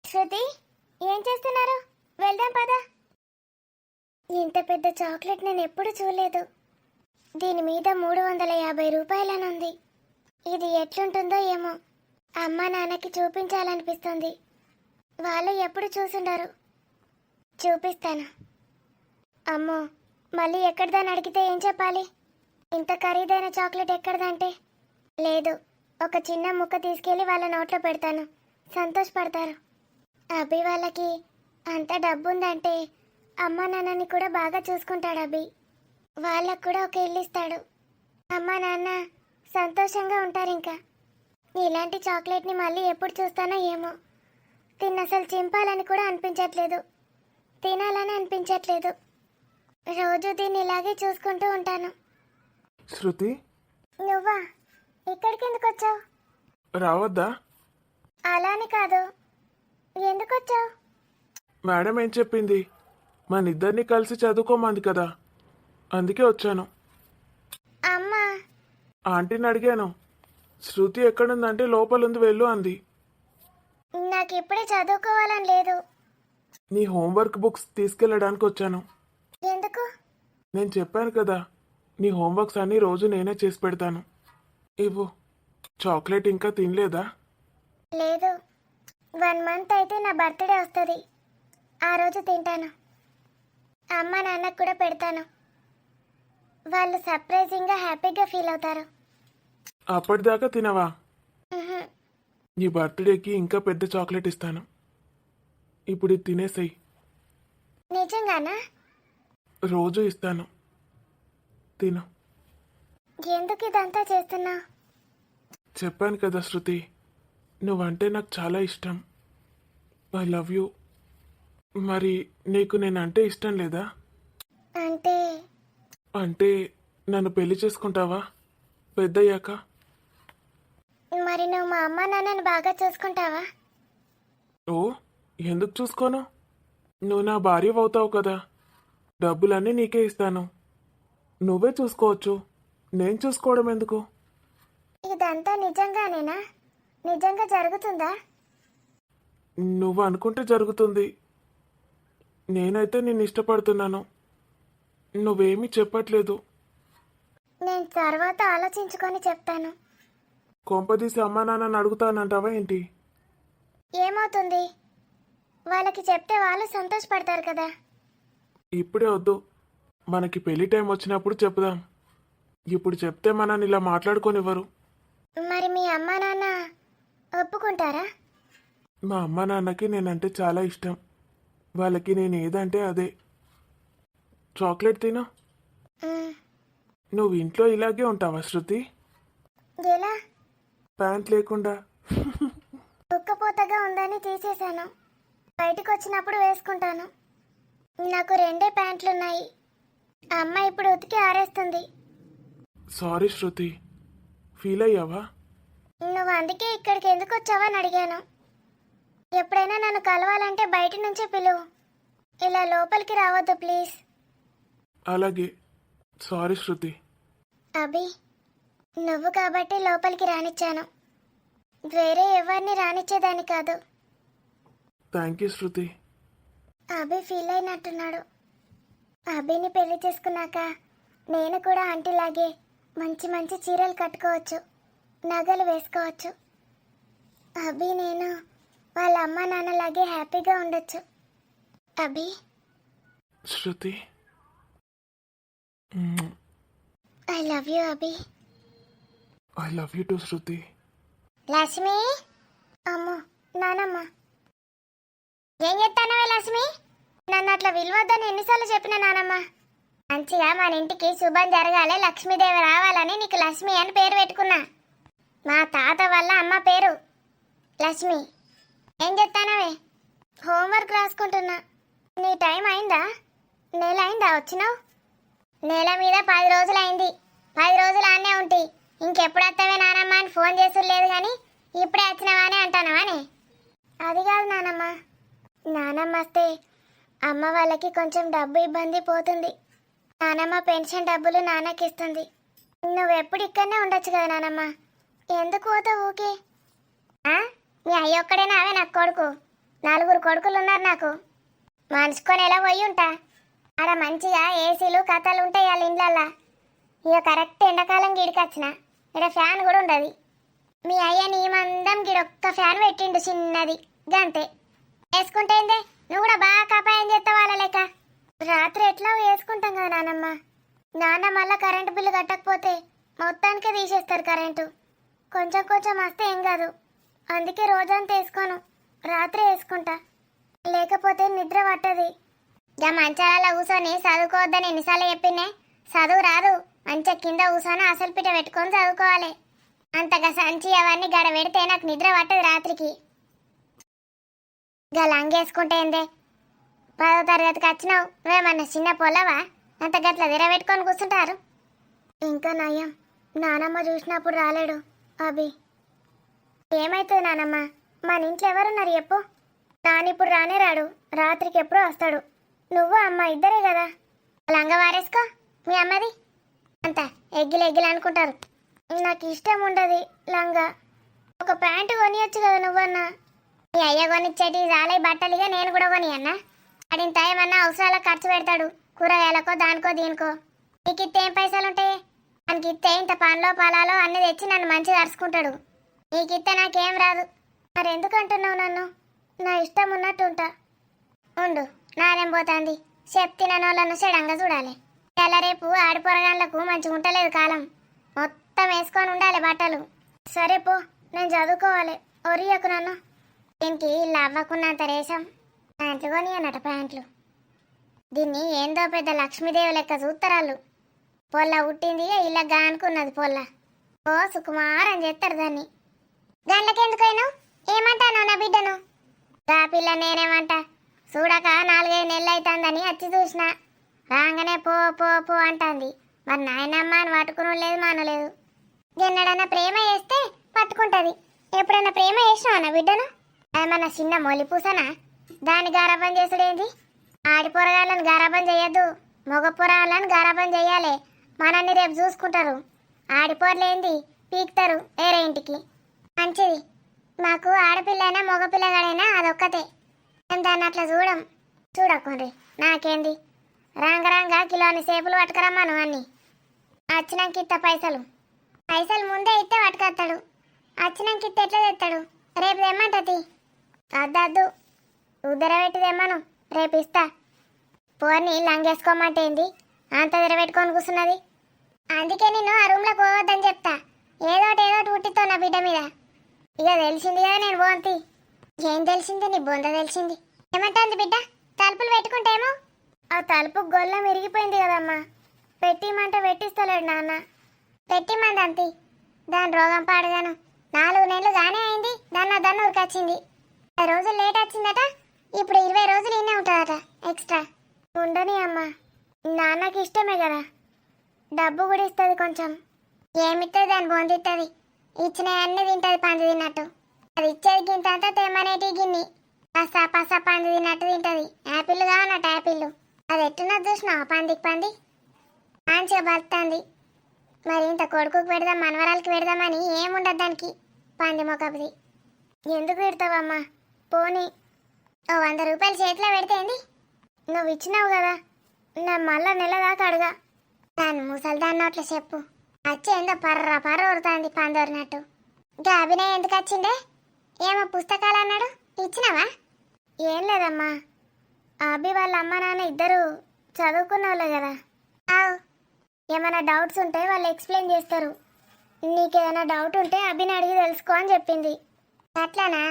శృతి, ఏం చేస్తున్నారు? వెళ్దాం పదా. ఇంత పెద్ద చాక్లెట్ నేను ఎప్పుడు చూడలేదు. దీని మీద 350 రూపాయలనుంది. ఇది ఎట్లుంటుందో ఏమో. అమ్మ నాన్నకి చూపించాలనిపిస్తుంది. వాళ్ళు ఎప్పుడు చూసుండరు. చూపిస్తాను. అమ్మో, మళ్ళీ ఎక్కడిదని అడిగితే ఏం చెప్పాలి? ఇంత ఖరీదైన చాక్లెట్ ఎక్కడిదంటే? లేదు, ఒక చిన్న ముక్క తీసుకెళ్ళి వాళ్ళ నోట్లో పెడతాను, సంతోషపడతారు. అభి వాళ్ళకి అంత డబ్బు ఉందంటే అమ్మ నాన్నని కూడా బాగా చూసుకుంటాడు అభి. వాళ్ళకు కూడా ఒక ఇల్లు ఇస్తాడు. అమ్మ నాన్న సంతోషంగా ఉంటారు. ఇంకా ఇలాంటి చాక్లెట్ని మళ్ళీ ఎప్పుడు చూస్తానో ఏమో. అసలు చింపాలని కూడా అనిపించట్లేదు, తినాలని అనిపించట్లేదు. రోజు దీన్ని ఇలాగే చూసుకుంటూ ఉంటాను. శృతి, నువ్వా? ఇక్కడికి ఎందుకు వచ్చావు? రావద్దా? అలాని కాదు, ఎందుకు వచ్చావు? మేడం ఏం చెప్పింది? మన ఇద్దరిని కలిసి చదువుకోమంది కదా, అందుకే వచ్చాను. అమ్మా. ఆంటీని అడిగాను, శృతి ఎక్కడుందంటే లోపలుంది, వెళ్ళు అంది. నాకు ఇప్పుడే చదువుకోవాలని లేదు. నీ హోంవర్క్ బుక్స్ తీసుకెళ్ళడానికి వచ్చాను. ఎందుకు? నేను చెప్పాను కదా, నీ హోంవర్క్స్ అన్ని రోజు నేనే చేసి పెడతాను. ఇవ్వు. చాక్లెట్ ఇంకా తినలేదా? లేదు, 1 మంత్ అయితే నా బర్త్డే వస్తుంది. ఆ రోజు తింటాను. అమ్మ నాన్నకు కూడా పెడతాను. వాళ్ళు సర్ప్రైజింగ్గా హ్యాపీగా ఫీల్ అవుతారు. అప్పటిదాకా తినవా? ఉహుం. నీ బర్త్డేకి ఇంకా పెద్ద చాక్లెట్ ఇస్తాను. ఇప్పుడు ఇది తినేసేయ్. నిజంగానా? రోజు ఇస్తాను, తిను. ఎందుకు ఇదంతా చేస్తున్నా? చెప్పాను కదా శృతి, నువ్వంటే నాకు చాలా ఇష్టం. I love you. మరి నీకు నేనంటే ఇష్టం లేదా? అంటే అంటే నన్ను పెళ్లి చేసుకుంటావా పెద్దయ్యాక? మరి నువ్వు మా అమ్మ నాన్నని బాగా చూసుకుంటావా? ఓ, ఎందుకు చూసుకోను? నువ్వు నా భార్య అవుతావు కదా, డబ్బులన్నీ నీకే ఇస్తాను. నువ్వే చూసుకోవచ్చు, నేను చూసుకోవడం ఎందుకు? ఇదంతా నిజంగానేనా? నిజంగా జరుగుతుందా? నువ్వు అనుకుంటే జరుగుతుంది. నేనైతే నిన్ను ఇష్టపడుతున్నాను. నువ్వేమీ చెప్పట్లేదు. నేను తర్వాత ఆలోచించుకొని చెప్తాను. కొంపదీసి అమ్మా నాన్నని అడుగుతానంటావా ఏంటి? ఏమవుతుంది? వాళ్ళకి చెప్తే వాళ్ళు సంతోషపడతారు కదా. ఇప్పుడే వద్దు, మనకి పెళ్లి టైం వచ్చినప్పుడు చెప్దాం. ఇప్పుడు చెప్తే మనని ఇలా మాట్లాడుకోనివ్వరు. మరి మీ అమ్మ నాన్న ఒప్పుకుంటారా? మా అమ్మ నాన్నకి నేనంటే చాలా ఇష్టం. వాళ్ళకి నేను ఏదంటే అదే. చాక్లెట్ తిను. మ్, నువ్వు ఇంట్లో ఇలాగే ఉంటావా శృతి? ఎలా? ప్యాంట్ లేకుండా? ఉక్కపోతగా ఉందని తీసేశాను. బయటికి వచ్చినప్పుడు వేసుకుంటాను. నాకు 2 ప్యాంట్లున్నాయి. అమ్మ ఇప్పుడు ఉతికి ఆరేస్తుంది. సారీ శృతి, ఫీల్ అయ్యావా? నువ్వు అందుకే ఇక్కడికి ఎందుకు వచ్చావని అడిగాను. ఎప్పుడైనా నన్ను కలవాలంటే బయట నుంచే పిలువు. ఇలా లోపలికి రావద్దు ప్లీజ్. అలాగే. సారీ శృతి. అభి, నువ్వు కాబట్టి లోపలికి రానిచ్చాను. వేరే ఎవరిని రానిచ్చేదాన్ని కాదు. Thank you Shruti. Abhi feel అయినట్టున్నాడు. అభిని పెళ్లి చేసుకున్నాక నేను కూడా ఆంటీలాగే మంచి మంచి చీరలు కట్టుకోవచ్చు, నగలు వేసుకోవచ్చు. అభి నేను వాళ్ళ అమ్మ నాన్నలాగే హ్యాపీగా ఉండొచ్చు. Abhi, Shruti, I love you Abhi. I love you too Shruti. Lakshmi, అమ్మో నానమ్మ, ఏం చెప్తానవే లక్ష్మి? నన్ను అట్లా విలువద్దని ఎన్నిసార్లు చెప్పిన నానమ్మ. మంచిగా మన ఇంటికి శుభం జరగాలి, లక్ష్మీదేవి రావాలని నీకు లక్ష్మి అని పేరు పెట్టుకున్నా. మా తాత వల్ల అమ్మ పేరు లక్ష్మి. ఏం చెప్తానవే? హోంవర్క్ రాసుకుంటున్నా. నీ టైం అయిందా? నెల అయిందా వచ్చినావు? నెల మీద 10 రోజులు అయింది. 10 రోజులు ఆనే ఉంటాయి. ఇంకెప్పుడు వస్తావే నానమ్మ అని ఫోన్ చేసుడు లేదు కానీ ఇప్పుడే వచ్చినావానే అంటానవానే. అది కాదు నానమ్మ, నానమ్మ వస్తే అమ్మ వాళ్ళకి కొంచెం డబ్బు ఇబ్బంది పోతుంది. నానమ్మ పెన్షన్ డబ్బులు నాన్నకి ఇస్తుంది. నువ్వెప్పుడు ఇక్కడనే ఉండొచ్చు కదా నానమ్మ, ఎందుకు పోతావు ఊకే? మీ అయ్య ఒక్కడేనా అవే నాకు కొడుకు? 4 కొడుకులు ఉన్నారు నాకు. మనిషికొని ఎలా పోయి ఉంటా. ఆడ మంచిగా ఏసీలు కథలు ఉంటాయి వాళ్ళ ఇండ్లల్లా. ఇక కరెక్ట్ ఎండాకాలం గిడికొచ్చిన ఇక్కడ ఫ్యాన్ కూడా ఉండదు. మీ అయ్య నీ మందం గిడొక్క ఫ్యాన్ పెట్టిండు చిన్నది గంతే. వేసుకుంటేందే నువ్వు కూడా బాగా కపాయం చేస్తావు వాళ్ళ లెక్క. రాత్రి ఎట్లా వేసుకుంటాం కదా నానమ్మ. నాన్న మళ్ళా కరెంటు బిల్లు కట్టకపోతే మొత్తానికే తీసేస్తారు కరెంటు. కొంచెం కొంచెం వస్తే ఏం కాదు, అందుకే రోజంతా వేసుకోను, రాత్రి వేసుకుంటా. లేకపోతే నిద్ర పట్టది. ఇక మంచాలలో కూర్చొని చదువుకోవద్దని ఎన్నిసార్లు చెప్పిందే? చదువు రాదు, మంచిగా కింద కూర్చొని అసలు పిట పెట్టుకొని చదువుకోవాలి. అంతగా సంచి అవన్నీ గడ పెడితే నాకు నిద్ర పట్టదు రాత్రికి. ఇక లంగేసుకుంటే ఏందే? 10వ తరగతికి వచ్చినావు, నువ్వేమన్నా చిన్న పొలవా అంత గట్ల పెట్టుకొని కూర్చుంటారు? ఇంకా నయం నానమ్మ చూసినప్పుడు రాలేడు అభి. ఏమైతుంది నానమ్మ? మన ఇంట్లో ఎవరున్నారు చెప్పు? నానిప్పుడు రానే రాడు, రాత్రికి ఎప్పుడో వస్తాడు. నువ్వు అమ్మ ఇద్దరే కదా. లంగ వారేసుకో మీ అమ్మది. అంత ఎగ్గిలు ఎగ్గిలు అనుకుంటారు. నాకు ఇష్టం ఉండదు లంగా. ఒక ప్యాంటు కొనియొచ్చు కదా నువ్వన్నా. మీ అయ్య కొనిచ్చేటి రాలే బట్టలుగా నేను కూడా కొని అన్నా. అడింత ఏమన్నా అవసరాలకు ఖర్చు పెడతాడు, కూరగాయలకో దానికో దీనికో. నీకు ఇస్తే ఏం పైసలు ఉంటాయి? మనకి ఇస్తే ఇంత పండ్లో పొలాలో అన్ని తెచ్చి నన్ను మంచిగా అరుచుకుంటాడు. నీకిస్తే నాకేం రాదు. మరి ఎందుకు అంటున్నావు నన్ను? నా ఇష్టం ఉన్నట్టు ఉంటా. ఉండు, నాదేం పోతాంది. చెప్తినోళ్ళను సడంగా చూడాలి. తెల్ల రేపు ఆడిపోరగాళ్ళకు మంచిగా ఉంటలేదు కాలం. మొత్తం వేసుకొని ఉండాలి బట్టలు. సరే పో, నేను చదువుకోవాలి. ఒరియకు నన్ను. దీనికి ఇల్లు అవ్వకున్నంత రేషం ప్యాంట్లు కొని అన్నట ప్యాంట్లు. దీన్ని ఏందో పెద్ద లక్ష్మీదేవి లెక్క చూత్తరాళ్ళు. పొల్ల ఉట్టింది ఇలాగా అనుకున్నది పొల్ల. ఓ సుకుమారం చేస్తారు దాన్ని. గంటకెందుకైనా ఏమంటాను నా బిడ్డను? గా పిల్ల నేనేమంట చూడక 4-5 నెలలు అవుతుందని వచ్చి చూసిన. రాగానే పో పో పో అంటాంది. మరి నాయనమ్మ అని పట్టుకుని లేదు మానలేదు. ఎన్నడన్నా ప్రేమ చేస్తే పట్టుకుంటది. ఎప్పుడన్నా ప్రేమ చేసినావా నా బిడ్డను? ఏమన్నా చిన్న మొలిపూసనా? దాన్ని గారాబం చేసుడేంది? ఆడిపోరగాళ్ళని గారాబం చేయొద్దు, మగ పొరగాళ్ళని గారాబం చెయ్యాలి. మనల్ని రేపు చూసుకుంటారు. ఆడిపోరలేంది పీకుతారు వేరే ఇంటికి. మంచిది. మాకు ఆడపిల్లైనా మగపిల్లగాడైనా అదొక్కతే. మేము దాన్ని అట్లా చూడకుండ్రి. నాకేంది, రాంగ కిలోని సేపులు పట్టుకురమ్మాను అన్ని. వచ్చినాక ఇత్త పైసలు ముందే ఇస్తే పట్టుకొస్తాడు. వచ్చినాక ఇత్త ఎట్లా తెస్తాడు? రేపు తెమ్మంటది. అద్దద్దు, ఉద్దరబెట్టి తెమ్మను, రేపు ఇస్తా. పోర్ని లంగేసుకోమంటేంది అంత తెరబెట్టుకొని కూర్చున్నది. అందుకే నేను ఆ రూమ్లో పోవద్దని చెప్తా. ఏదోటి ఉట్టితో నా బిడ్డ మీద. ఇక తెలిసింది కదా నేను పోంతి. ఏం తెలిసింది? నీ బొంద తెలిసింది. ఏమంటుంది బిడ్డ? తలుపులు పెట్టుకుంటేమో. ఆ తలుపు గొల్లం విరిగిపోయింది కదమ్మా. పెట్టిమంటే పెట్టిస్తలేడు నాన్న. పెట్టిమంది అంతి. దాని రోగం పాడుగాను 4 నెలలు గానే అయింది. దాన్ని ఉరికొచ్చింది. 10 రోజులు లేట్ వచ్చిందట. ఇప్పుడు 20 రోజులు ఇన్నే ఉంటుందట ఎక్స్ట్రా. ఉండని అమ్మా, నాన్నకి ఇష్టమే కదా. డబ్బు కూడా ఇస్తుంది కొంచెం. ఏమిస్తుంది? దాన్ని బొందిస్తుంది. ఇచ్చినవన్నీ తింటుంది పంది తిన్నట్టు. అది ఇచ్చేది గింత అంతా తెమ్మనేటి గిన్ని పస పంది తిన్నట్టు తింటుంది. యాపిల్ కావన్నట్టు యాపిల్. అది ఎట్టున్నది చూసినావా? పంది మంచిగా బతుకుతుంది. మరి ఇంత కొడుకుకి పెడదాం మనవరాలకి పెడదామని ఏముండదు దానికి. పంది మొక్కది. ఎందుకు పెడతావమ్మా? పోనీ ఓ 100 రూపాయలు చేతిలో పెడితేంది? నువ్వు ఇచ్చినావు కదా, నా మళ్ళా నెల దాకా అడుగా. దాన్ని ముసలి దాన్ని అట్లా చెప్పు. వచ్చేందో పర్ర ఉరుతుంది పందోరినట్టు. ఇంకా అభినయ్ ఎందుకు వచ్చిండే? ఏమో పుస్తకాలు అన్నాడు, ఇచ్చినావా? ఏం లేదమ్మా, అభి వాళ్ళ అమ్మ నాన్న ఇద్దరు చదువుకున్న వాళ్ళే కదా. అవు, ఏమైనా డౌట్స్ ఉంటే వాళ్ళు ఎక్స్ప్లెయిన్ చేస్తారు. నీకేమైనా డౌట్ ఉంటే అభిని అడిగి తెలుసుకో అని చెప్పింది. అట్లానా?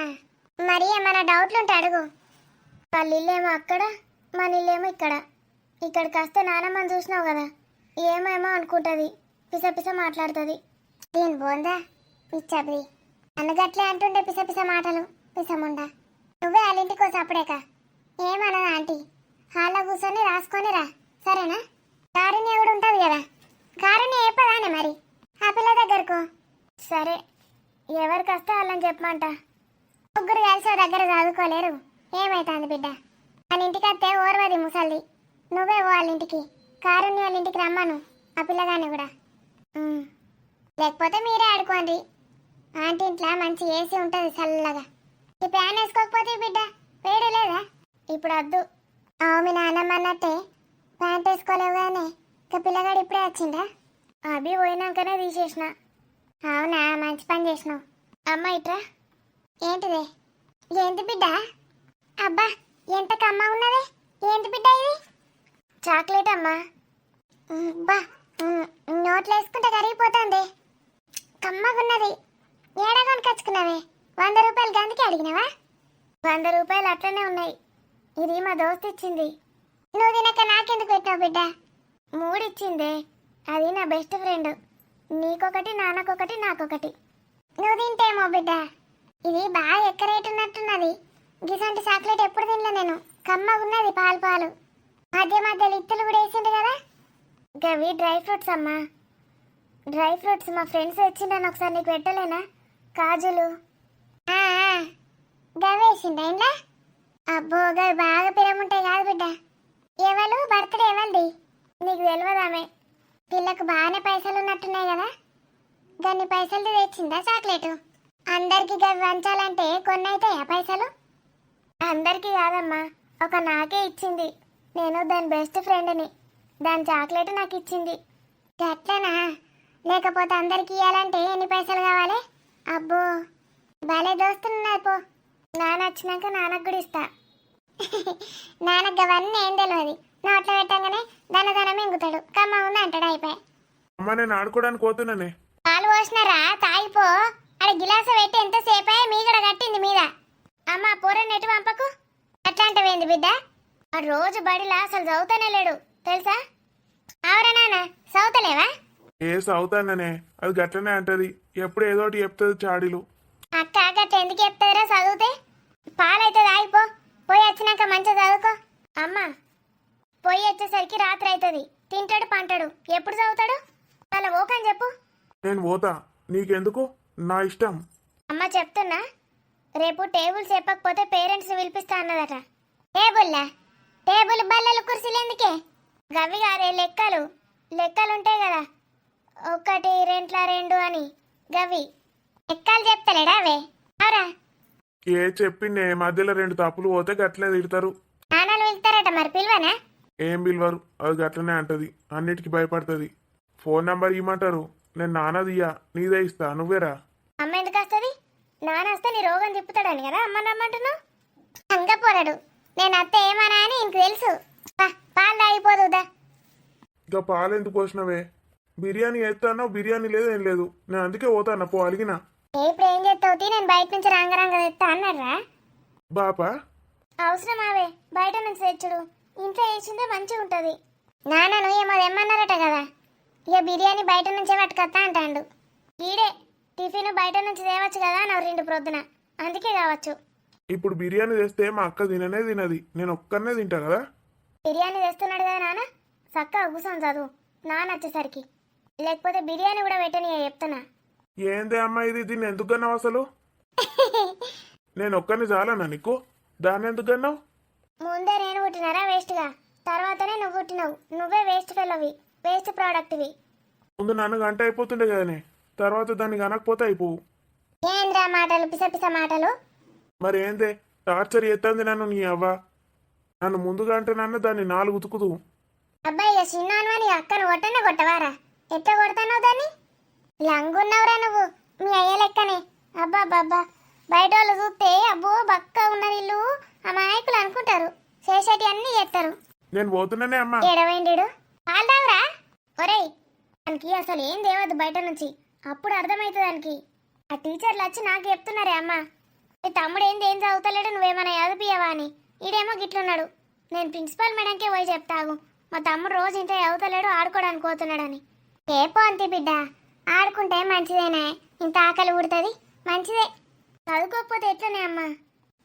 మరి ఏమైనా డౌట్లు ఉంటే అడుగు. వాళ్ళ ఇల్లేమో అక్కడ, మన ఇల్లేమో ఇక్కడ. ఇక్కడికి వస్తే నానమ్మని చూసినావు కదా, ఏమేమో అనుకుంటుంది, పిస మాట్లాడుతుంది. దీని బోందా పిచ్చబి అన్నగట్లే అంటుండే పిస మాటలు. పిసముండా నువ్వే వాళ్ళ ఇంటికి వచ్చి అప్పుడేక ఏమన్నదా ఆంటీ? హాల్లో కూర్చొని రాసుకొని రా, సరేనా? కారుణ్య కూడా ఉంటుంది కదా, కారుణ్య చెప్పదానే మరి ఆ పిల్ల దగ్గరకు. సరే, ఎవరికి వస్తే వాళ్ళని చెప్పమంట. ముగ్గురు కలిసి దగ్గర చదువుకోలేరు. ఏమైతుంది బిడ్డ? వాళ్ళ ఇంటికి వస్తే ఓర్వది ముసల్ది. నువ్వే వాళ్ళ ఇంటికి, కారుణ్య వాళ్ళ ఇంటికి రమ్మను ఆ పిల్లగాన్ని కూడా. లేకపోతే మీరే ఆడుకోండి. ఆంటీ ఇంట్లో మంచి ఏసీ ఉంటుంది చల్లగా. ఈ ఫ్యాన్ వేసుకోకపోతే బిడ్డ వేడి లేదా? ఇప్పుడు వద్దు. మీ నాన్నమ్మ అన్నట్టే ప్యాంట్ వేసుకోలేవు కానీ ఇక పిల్లగాడు ఇప్పుడే వచ్చిందా? అభి పోయినాకనే తీసేసిన. అవునా, మంచి పని చేసినావు. అమ్మ ఇట్రా. ఏంటిదే? ఏంటి బిడ్డ? అబ్బా, ఎంత కమ్మ ఉన్నది. ఏంటి బిడ్డ ఇది? చాక్లెట్ అమ్మా. బా, నోట్లో వేసుకుంటే కరిగిపోతుంది. కమ్మగున్నది. ఏడగాని కచ్చుకున్నావే? 100 రూపాయలు గందుకే అడిగినావా? 100 రూపాయలు అట్లనే ఉన్నాయి. ఇది మా దోస్త్ ఇచ్చింది. నువ్వు తినక నాకెందుకు పెట్టావు బిడ్డ? 3 ఇచ్చిందే, అది నా బెస్ట్ ఫ్రెండ్. నీకొకటి, నాన్నకొకటి, నాకొకటి. నువ్వు తింటేమో బిడ్డ, ఇది బాగా ఎక్క రేటు ఉన్నట్టున్నది. గిసంటి చాక్లెట్ ఎప్పుడు తినలే నేను. కమ్మగున్నది పాలు. మధ్యలో ఇత్తులు కూడా వేసిండు కదా. గవి డ్రై ఫ్రూట్స్ అమ్మా. డ్రై ఫ్రూట్స్ మా ఫ్రెండ్స్ తెచ్చిండని ఒకసారి నీకు పెట్టలేనా? కాజులు గవేసిండ ఇంట్లో. అబ్బో, గవి బాగా పిరముంటాయి కాదు బిడ్డ. ఎవరు బర్త్డే ఎవరిది? నీకు తెలియదామే. పిల్లకు బాగానే పైసలు ఉన్నట్టున్నాయి కదా, దాన్ని పైసలు తెచ్చిందా చాక్లెట్? అందరికి గవి వంచాలంటే కొన్ని అవుతాయా పైసలు? అందరికీ కాదమ్మా, ఒక నాకే ఇచ్చింది. నేను దాని బెస్ట్ ఫ్రెండ్ని. దాని చాక్లెట్ నాకు ఇచ్చింది. అట్లనా? లేకపోతే అందరికి ఇవ్వాలంటే ఎన్ని పైసలు కావాలి? అబ్బో, భలే దోస్తున్నారు పో. నాన్న వచ్చినాక నాన్నకు కూడా ఇస్తా. నాన్నకు అవన్నీ ఏం తెలియదు. నోట్లో పెట్టగానే దనదనం ఎంగుతాడు. కమ్మ ఉంది అంటాడు అయిపోయి. అమ్మ నేను ఆడుకోవడానికి పోతున్నానే. పాలు పోసినారా తాగిపో. అక్కడ గిలాస పెట్టి ఎంతసేపు మీగడ కట్టింది మీద. అమ్మ పూరని ఎటు పంపకు. అట్లాంటివేంది బిడ్డ? ఆ రోజు బడిలా అసలు చదువుతానే లేడు తెలుసా? ఆవరా నాన్న చదువుతలేవా? ఏ చదువుతాననే, అది గట్లనే అంటది. ఎప్పుడు ఏదోటి చెప్తుంది చాడీలు. అక్క గట్ల ఎందుకు చెప్తారా చదివితే? పాలైతే తాగిపో. పోయి వచ్చినాక మంచిగా చదువుకో. అమ్మ పోయి వచ్చేసరికి రాత్రి అవుతుంది. తింటాడు పంటాడు. ఎప్పుడు చదువుతాడు? వాళ్ళ ఓకని చెప్పు. నేను పోతా, నీకెందుకు? నా ఇష్టం. అమ్మ చెప్తున్నా, రేపు టేబుల్ చెప్పకపోతే పేరెంట్స్ పిలిపిస్తా అన్నదట. టేబుల్లా? టేబుల్ బల్లలు కుర్చీలు ఎందుకే? గవి కాదే లెక్కలు. లెక్కలుంటాయి కదా, 1 2 2 అని గవి లెక్కలు చెప్తలేడా అవే? అవరా ఏ చెప్పిండే మధ్యలో 2 తప్పులు పోతే గట్లనే తిడతారు. నాన్నలు వెళ్తారట, మరి పిలువనా? ఏం పిలవరు, అది గట్లనే అంటది. అన్నిటికీ భయపడుతుంది. ఫోన్ నంబర్ ఇమ్మంటారు, నేను నాన్నదియ్యా, నీదే ఇస్తా, నువ్వేరా. అమ్మ ఎందుకు వస్తుంది? నాన్న వస్తే నీ రోగం తిప్పుతాడని కదా అమ్మ రమ్మంటున్నావు. అంగపోరాడు. నేను అత్త ఏమన్నా అని ఇంక తెలుసు. పాలు తాగిపోదుదా? ఇంకా పాలు ఎందుకు పోసినవే? బిర్యానీ వేస్తానో బిర్యానీ లేదు ఏం లేదు. నేను అందుకే పోతాను, పో అలిగినా. ఇప్పుడు ఏం చేస్తావు? నేను బయట నుంచి రంగరంగ తెస్తా అన్నారా? బాపా అవసరం అవే బయట నుంచి తెచ్చుడు. ఇంట్లో వేసిందే మంచిగా ఉంటది. నాన్నను ఏమో తెమ్మన్నారట కదా, ఇక బిర్యానీ బయట నుంచే పట్టుకొస్తా అంటాడు. ఈడే టిఫిన్ బయట నుంచి తేవచ్చు కదా నా 2 ప్రొద్దున, అందుకే కావచ్చు. ఇప్పుడు బిర్యానీ తెస్తే మా అక్క తిననే తినది, నేను ఒక్కనే తింటా కదా. బిర్యానీ తెస్తున్నాడు కదా నాన్న, చక్కగా కూర్చొని చదువు నాన్న వచ్చేసరికి. లేకపోతే బిర్యానీ కూడా పెట్టని చెప్తున్నా. ఏందే అమ్మా ఇది? దీన్ని ఎందుకు కన్నావు అసలు? నేను ఒక్కరిని చాలన్నా నీకు? దాన్ని ఎందుకు కన్నావు? ముందే నేను పుట్టినారా వేస్ట్గా? తర్వాతనే నువ్వు పుట్టినావు. నువ్వే వేస్ట్ ఫెలోవి, వేస్ట్ ప్రోడక్ట్వి. ముందు నన్ను గంట అయిపోతుండే కదనే, తర్వాత దాన్ని కనకపోతే అయిపోవు. ఏంద్రా మాటలు, పిస మాటలు. మరి ఏందే టార్చర్ చేస్తుంది నన్ను నీ అవ్వ. నన్ను ముందుగా అంటే నన్ను దాన్ని 4 ఉతుకుదు. అబ్బాయి ఇక చిన్నాను అని అక్కను కొట్టనే కొట్టవారా? ఎట్లా కొడతావు దాన్ని? లంగున్నావురా నువ్వు మీ అయ్య లెక్కనే. అబ్బా బాబా, బయట వాళ్ళు చూస్తే అబ్బో బక్క ఉన్నది ఇల్లు అమాయకులు అనుకుంటారు. చేసేటి అన్ని చేస్తారు. నేను పోతున్నానే అమ్మా. ఎడవేండు పాల్దావురా? ఒరేయ్ దానికి అసలు ఏం తేవద్దు బయట నుంచి, అప్పుడు అర్థమవుతుంది దానికి. ఆ టీచర్లు వచ్చి నాకు చెప్తున్నారే అమ్మ, మీ తమ్ముడు ఏం చదువుతలేడు, నువ్వేమైనా చదివియవా అని. ఈడేమో గిట్లున్నాడు. నేను ప్రిన్సిపాల్ మేడంకే పోయి చెప్తాగు, మా తమ్ముడు రోజు ఇంత చదువుతలేడు, ఆడుకోవడానికి పోతున్నాడని. ఏ పోంతి బిడ్డ, ఆడుకుంటే మంచిదేనా? ఇంత ఆకలి పుడుతుంది, మంచిదే. చదువుకోకపోతే ఎట్లనే అమ్మా?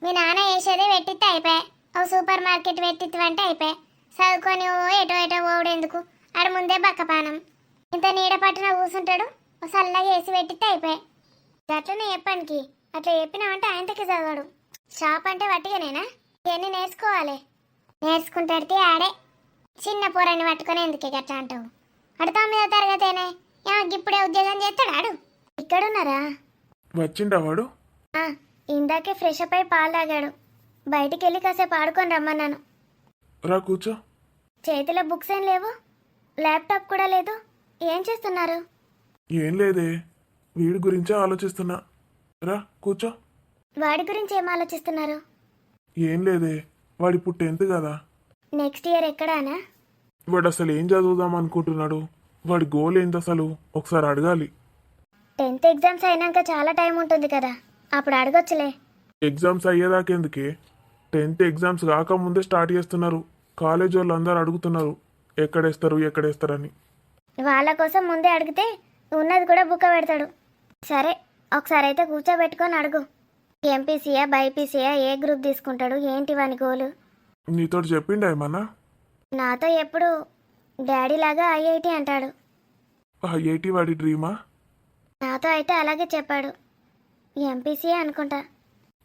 మీ నాన్న వేసేదే పెట్టిస్తే అయిపోయా. ఓ సూపర్ మార్కెట్ పెట్టిత్వంటే అయిపోయా. చదువుకొని ఓ ఎటో పోవుడు ఎందుకు? ఆడ ముందే బక్కపానం. ఇంత నీడ పట్టున కూర్చుంటాడు, ఓ చల్లగా వేసి పెట్టిస్తే అయిపోయా. అట్లనే చెప్పానికి, అట్లా చెప్పినామంటే ఆయనకి చదవడు. షాప్ అంటే వట్టిగానేనా? ఇవన్నీ నేర్చుకోవాలి. నేర్చుకుంటాడితే ఆడే. చిన్న పోరాన్ని పట్టుకొని ఎందుకే గట్లా అంటావు? అడు 9వ తరగతేనే, ఇప్పుడే ఉద్యోగం చేస్తాడు ఆడు. ఇక్కడున్నారా? వచ్చిండా వాడు? ఇందాకే ఫ్రెష్ అప్ అయి పాలు తాగాడు. బయటికి వెళ్ళి కాసేపు ఆడుకొని రమ్మన్నాను. రా కూర్చో. చేతిలో బుక్స్ ఏం లేవు, ల్యాప్టాప్ కూడా లేదు. ఏం చేస్తున్నారు? ఏం లేదే, వీడి గురించే ఆలోచిస్తున్నా. రా కూర్చో. వాడి గురించి ఏం ఆలోచిస్తున్నారు? ఏం లేదే, వాడి ఇప్పుడు 10th కదా. నెక్స్ట్ ఇయర్ ఎక్కడానా? వాడు అసలు ఏం చదువుదాం అనుకుంటున్నాడు? వాడి గోల్ ఏంది అసలు? ఒకసారి అడగాలి. 10th ఎగ్జామ్స్ అయినాక చాలా టైం ఉంటుంది కదా, అప్పుడు అడగొచ్చులే. ఎగ్జామ్స్ అయ్యేదాకెందుకే? 10th ఎగ్జామ్స్ కాకముందే స్టార్ట్ చేస్తున్నారు. కాలేజ్ వాళ్ళు అందరు అడుగుతున్నారు ఎక్కడేస్తారని. వాళ్ళ కోసం ముందే అడిగితే ఉన్నది కూడా బుక్క పెడతాడు. సరే ఒకసారి అయితే కూర్చోబెట్టుకొని అడుగు. ఎంపీసీయా బైపీసీయా, ఏ గ్రూప్ తీసుకుంటాడు, ఏంటి వాని గోలు? నీతో చెప్పిండా ఏమన్నా? నాతో ఎప్పుడు డాడీ లాగా ఐఐటి అంటాడు. ఐఐటి వాడి డ్రీమా? నాతో అయితే అలాగే చెప్పాడు. ఎంపీసీయే అనుకుంటా.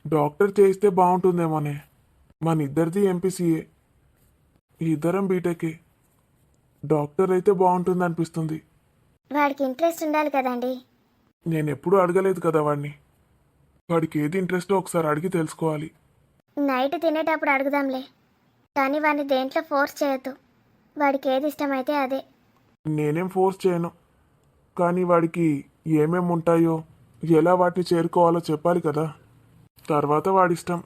డాక్టర్ చేస్తే బాగుంటుందేమోనే. మన ఇద్దరిది ఎంపీసీఏ, ఇద్దరం బీటెకే. డాక్టర్ అయితే బాగుంటుంది అనిపిస్తుంది. వాడికి ఇంట్రెస్ట్ ఉండాలి కదండి. నేను ఎప్పుడూ అడగలేదు కదా వాడిని. వాడికి ఏది ఇంట్రెస్టో ఒకసారి అడిగి తెలుసుకోవాలి. నైట్ తినేటప్పుడు అడుగుదాంలే, కానీ వాడిని దేంట్లో ఫోర్స్ చేయొద్దు. వాడికి ఏది ఇష్టమైతే అదే. నేనేం ఫోర్స్ చేయను, కానీ వాడికి ఏమేమి ఉంటాయో, ఎలా వాటిని చేరుకోవాలో చెప్పాలి కదా. తర్వాత వాడిష్టం.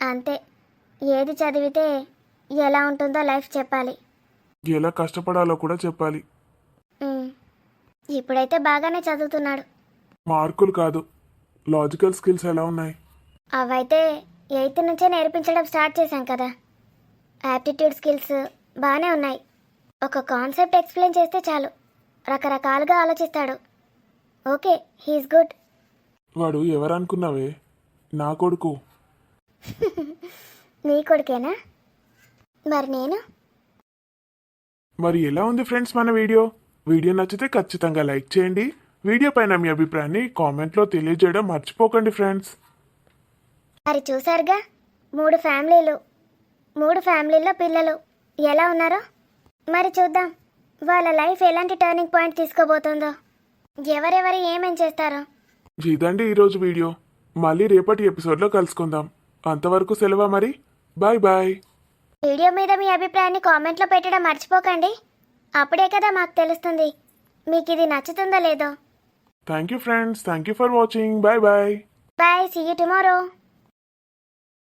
అంతే, ఏది చదివితే ఎలా ఉంటుందో లైఫ్ చెప్పాలి. ఎలా కష్టపడాలో కూడా చెప్పాలి. ఉమ్, ఇప్పుడైతే బాగానే చదువుతున్నాడు. మార్కులు కాదు, లాజికల్ స్కిల్స్ ఎలా ఉన్నాయి? అవైతే 8th నుంచే నేర్పించడం స్టార్ట్ చేశాం కదా. యాప్టిట్యూడ్ స్కిల్స్ బాగానే ఉన్నాయి. ఒక కాన్సెప్ట్ ఎక్స్ప్లెయిన్ చేస్తే చాలు, రకరకాలుగా ఆలోచిస్తాడు. Okay, he is good. వాడు ఎవరనుకున్నావే? నా కొడుకు. నీ కొడుకేనా? మరి నేను? మరి ఎలా ఉంది ఫ్రెండ్స్ మన వీడియో? వీడియో నచ్చితే ఖచ్చితంగా లైక్ చేయండి. వీడియో పైన మీ అభిప్రాయాన్ని కామెంట్లో తెలియజేయడం మర్చిపోకండి ఫ్రెండ్స్. మరి చూసారుగా, 3 ఫ్యామిలీలు, 3 ఫ్యామిలీల్లో పిల్లలు ఎలా ఉన్నారో. మరి చూద్దాం వాళ్ళ లైఫ్ ఎలాంటి టర్నింగ్ పాయింట్ తీసుకోబోతుందో, ఎవరెవరు ఏమేం చేస్తారో. ఇదండి ఈరోజు వీడియో. మళ్ళీ రేపటి ఎపిసోడ్లో కలుసుకుందాం. అంతవరకు సెలవా మరి. Bye bye. వీడియో మీద మీ అభిప్రాయాన్ని కామెంట్లో పెట్టడం మర్చిపోకండి. అప్పుడే కదా మాకు తెలుస్తుంది మీకు ఇది నచ్చుతుందో లేదో. Thank you friends. Thank you for watching. Bye bye. Bye, see you tomorrow.